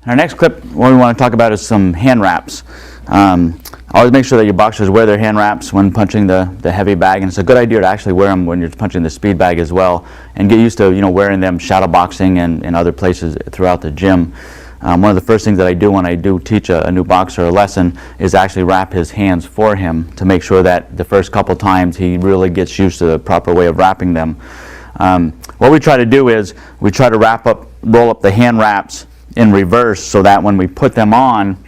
In our next clip, what we want to talk about is some hand wraps. Always make sure that your boxers wear their hand wraps when punching the heavy bag, and it's a good idea to actually wear them when you're punching the speed bag as well, and get used to wearing them shadow boxing and other places throughout the gym. One of the first things that I do when I do teach a new boxer a lesson is actually wrap his hands for him to make sure that the first couple times he really gets used to the proper way of wrapping them. What we try to do is we try to roll up the hand wraps in reverse so that when we put them on,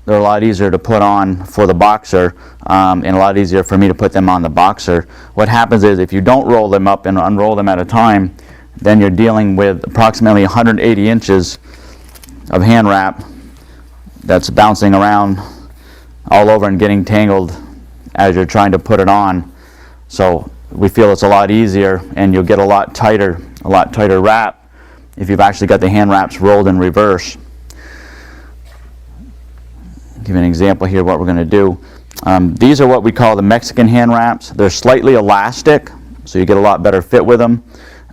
they're a lot easier to put on for the boxer and a lot easier for me to put them on the boxer. What happens is if you don't roll them up and unroll them at a time, then you're dealing with approximately 180 inches of hand wrap that's bouncing around all over and getting tangled as you're trying to put it on. So we feel it's a lot easier and you'll get a lot tighter wrap if you've actually got the hand wraps rolled in reverse. Give you an example here of what we're going to do. These are what we call the Mexican hand wraps. They're slightly elastic, so you get a lot better fit with them,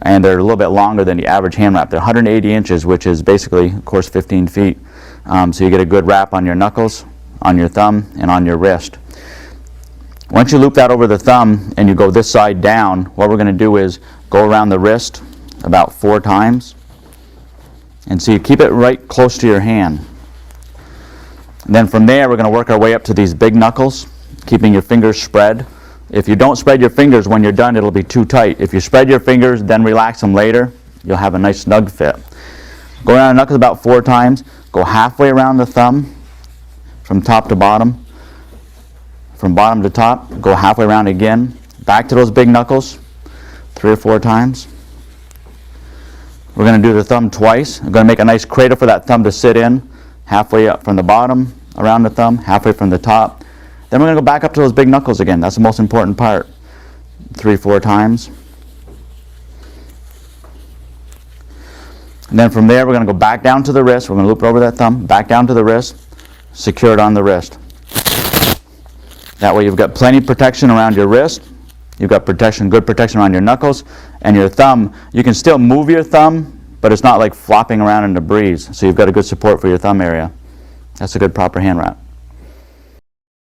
and they're a little bit longer than the average hand wrap. They're 180 inches, which is basically, of course, 15 feet. So you get a good wrap on your knuckles, on your thumb, and on your wrist. Once you loop that over the thumb and you go this side down, what we're going to do is go around the wrist about 4 times. And so you keep it right close to your hand. And then from there, we're going to work our way up to these big knuckles, keeping your fingers spread. If you don't spread your fingers when you're done, it'll be too tight. If you spread your fingers, then relax them later, you'll have a nice snug fit. Go around the knuckles about 4 times. Go halfway around the thumb from top to bottom. From bottom to top, go halfway around again. Back to those big knuckles 3 or 4 times. We're going to do the thumb twice. I'm going to make a nice cradle for that thumb to sit in. Halfway up from the bottom, around the thumb, halfway from the top. Then we're going to go back up to those big knuckles again. That's the most important part. 3 or 4 times. And then from there, we're going to go back down to the wrist. We're going to loop it over that thumb, back down to the wrist, secure it on the wrist. That way you've got plenty of protection around your wrist. You've got protection, good protection around your knuckles. And your thumb, you can still move your thumb, but it's not like flopping around in the breeze. So you've got a good support for your thumb area. That's a good proper hand wrap.